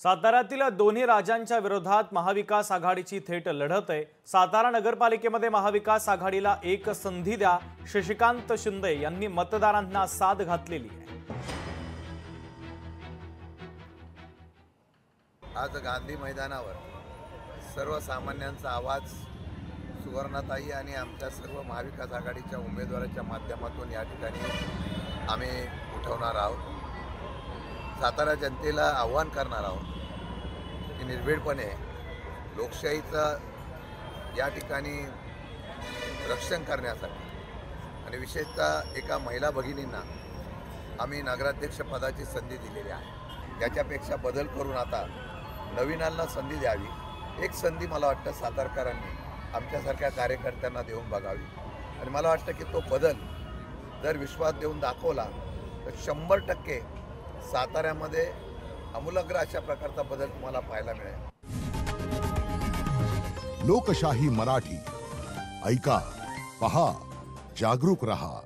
साताऱ्यातील दोन्ही राजांच्या विरोधात महाविकास आघाडीची थेट लढत आहे। सातारा नगरपालिकेमध्ये महाविकास आघाडीला एक संधी द्या, शशिकांत शिंदे यांनी मतदारांना साद घातलेली आहे। आज गांधी मैदानावर सर्वसामान्यांचा आवाज सुवर्णाताई आणि आमच्या सर्व महाविकास आघाडीच्या उमेदवाराच्या माध्यमातून या ठिकाणी आम्ही उठवणार आहोत। सातारा जनतेला आव्हान करणार आहोत की निर्भीडपणे लोकशाहीचं या ठिकाणी रक्षण करण्यासाठी आणि विशेषतः एका महिला भगिनींना आम्ही नगराध्यक्ष पदाची संधी दिलेली आहे। याच्यापेक्षा बदल करून आता नवीनांना संधी द्यावी। एक संधी मला वाटतं सातारकरांनी आमच्यासारख्या कार्यकर्त्यांना देऊन बघावी आणि मला वाटतं की तो बदल जर विश्वास देऊन दाखवला तर 100% साताऱ्यामध्ये आमूलाग्र अशा प्रकारचा बदल तुम्हाला पाहायला मिळेल। लोकशाही मराठी ऐका, पहा, जागरूक रहा।